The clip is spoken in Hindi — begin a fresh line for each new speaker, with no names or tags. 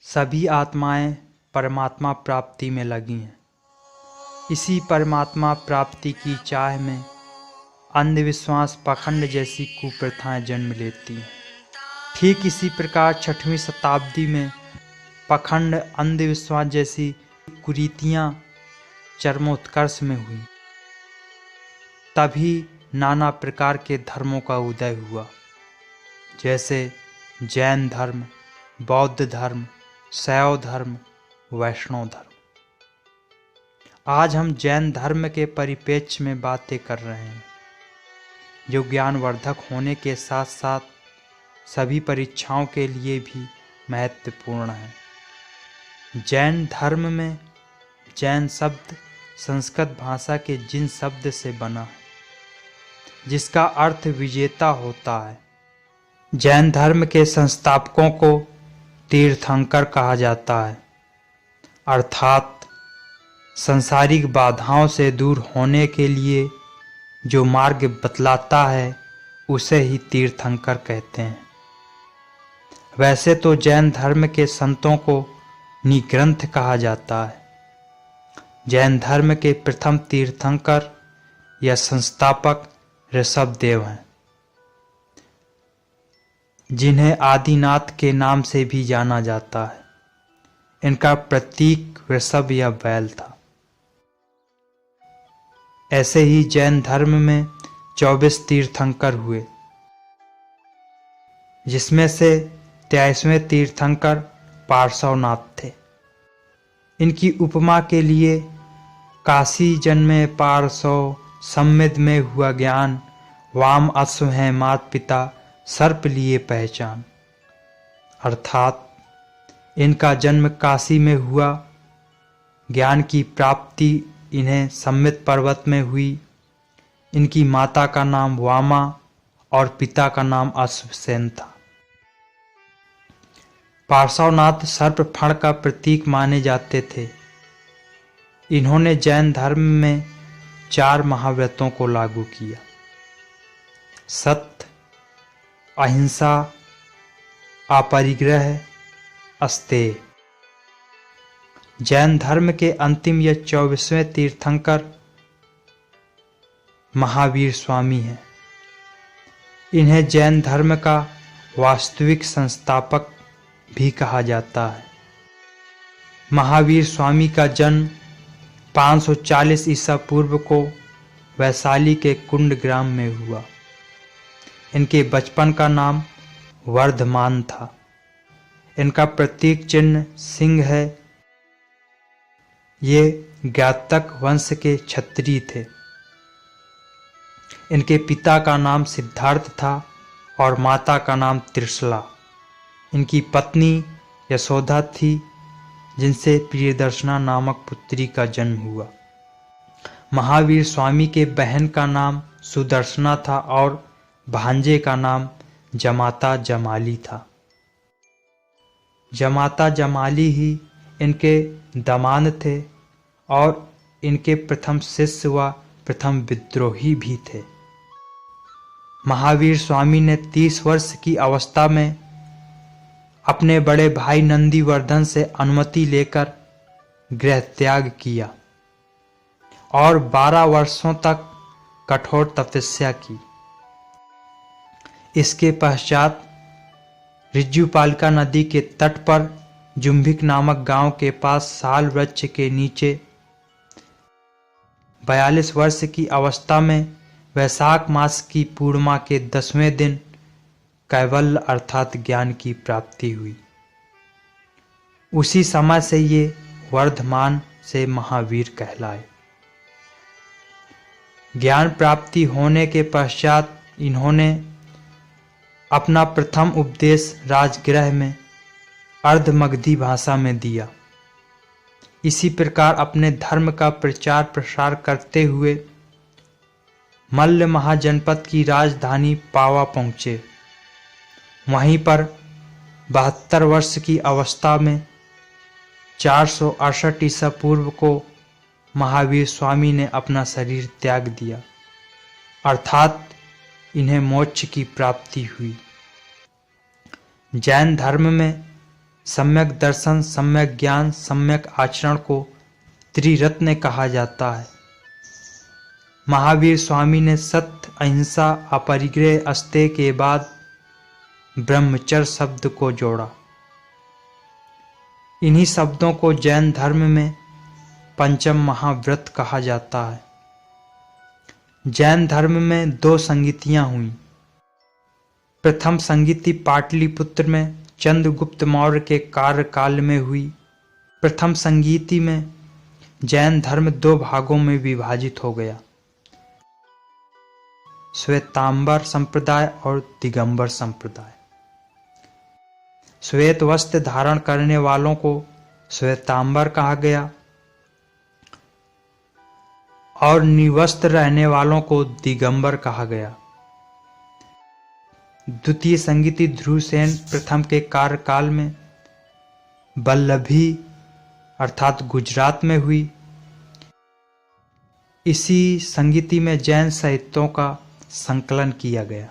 सभी आत्माएं परमात्मा प्राप्ति में लगी हैं। इसी परमात्मा प्राप्ति की चाह में अंधविश्वास पाखंड जैसी कुप्रथाएं जन्म लेती हैं। ठीक इसी प्रकार 6वीं शताब्दी में पाखंड अंधविश्वास जैसी कुरीतियां चरमोत्कर्ष में हुई। तभी नाना प्रकार के धर्मों का उदय हुआ, जैसे जैन धर्म, बौद्ध धर्म, शैव धर्म, वैष्णव धर्म। आज हम जैन धर्म के परिप्रेक्ष्य में बातें कर रहे हैं, जो ज्ञानवर्धक होने के साथ साथ सभी परीक्षाओं के लिए भी महत्वपूर्ण है। जैन धर्म में जैन शब्द संस्कृत भाषा के जिन शब्द से बना है, जिसका अर्थ विजेता होता है। जैन धर्म के संस्थापकों को तीर्थंकर कहा जाता है, अर्थात सांसारिक बाधाओं से दूर होने के लिए जो मार्ग बतलाता है उसे ही तीर्थंकर कहते हैं। वैसे तो जैन धर्म के संतों को निग्रंथ कहा जाता है। जैन धर्म के प्रथम तीर्थंकर या संस्थापक ऋषभदेव हैं, जिन्हें आदिनाथ के नाम से भी जाना जाता है। इनका प्रतीक वृषभ या बैल था। ऐसे ही जैन धर्म में 24 तीर्थंकर हुए, जिसमें से 23वें तीर्थंकर पार्श्वनाथ थे। इनकी उपमा के लिए काशी जन्मे पार्श्व, सम्मिद में हुआ ज्ञान, वाम अश्व हैं मात पिता, सर्प लिए पहचान। अर्थात इनका जन्म काशी में हुआ, ज्ञान की प्राप्ति इन्हें सम्मित पर्वत में हुई। इनकी माता का नाम वामा और पिता का नाम अश्वसेन था। पार्श्वनाथ सर्प फण का प्रतीक माने जाते थे। इन्होंने जैन धर्म में 4 महाव्रतों को लागू किया: सत्य, अहिंसा, अपरिग्रह, अस्तेय। जैन धर्म के अंतिम या 24वें तीर्थंकर महावीर स्वामी हैं। इन्हें जैन धर्म का वास्तविक संस्थापक भी कहा जाता है। महावीर स्वामी का जन्म 540 ईसा पूर्व को वैशाली के कुंड ग्राम में हुआ। इनके बचपन का नाम वर्धमान था। इनका प्रतीक चिन्ह सिंह है। ये ज्ञातक वंश के क्षत्रिय थे। इनके पिता का नाम सिद्धार्थ था और माता का नाम त्रिशला। इनकी पत्नी यशोदा थी, जिनसे प्रियदर्शना नामक पुत्री का जन्म हुआ। महावीर स्वामी के बहन का नाम सुदर्शना था और भांजे का नाम जमाता जमाली था। जमाता जमाली ही इनके दामाद थे और इनके प्रथम शिष्य व प्रथम विद्रोही भी थे। महावीर स्वामी ने 30 वर्ष की अवस्था में अपने बड़े भाई नंदीवर्धन से अनुमति लेकर गृह त्याग किया और 12 वर्षों तक कठोर तपस्या की। इसके पश्चात ऋजुपालिका नदी के तट पर जुम्भिक नामक गांव के पास साल वृक्ष के नीचे 42 वर्ष की अवस्था में वैशाख मास की पूर्णिमा के 10वें दिन कैवल्य अर्थात ज्ञान की प्राप्ति हुई। उसी समय से ये वर्धमान से महावीर कहलाए। ज्ञान प्राप्ति होने के पश्चात इन्होंने अपना प्रथम उपदेश राजगृह में अर्धमगधी भाषा में दिया। इसी प्रकार अपने धर्म का प्रचार प्रसार करते हुए मल्ल महाजनपद की राजधानी पावा पहुँचे। वहीं पर 72 वर्ष की अवस्था में 468 ईसा पूर्व को महावीर स्वामी ने अपना शरीर त्याग दिया, अर्थात इन्हें मोक्ष की प्राप्ति हुई। जैन धर्म में सम्यक दर्शन, सम्यक ज्ञान, सम्यक आचरण को त्रिरत्न कहा जाता है। महावीर स्वामी ने सत्य, अहिंसा, अपरिग्रह, अस्तेय के बाद ब्रह्मचर्य शब्द को जोड़ा। इन्हीं शब्दों को जैन धर्म में पंचम महाव्रत कहा जाता है। जैन धर्म में 2 संगीतियां हुई। प्रथम संगीति पाटलिपुत्र में चंद्रगुप्त मौर्य के कार्यकाल में हुई। प्रथम संगीति में जैन धर्म 2 भागों में विभाजित हो गया, श्वेतांबर संप्रदाय और दिगंबर संप्रदाय। श्वेत वस्त्र धारण करने वालों को श्वेतांबर कहा गया और निवस्त्र रहने वालों को दिगंबर कहा गया। द्वितीय संगीति ध्रुवसेन प्रथम के कार्यकाल में वल्लभी अर्थात गुजरात में हुई। इसी संगीति में जैन साहित्यों का संकलन किया गया।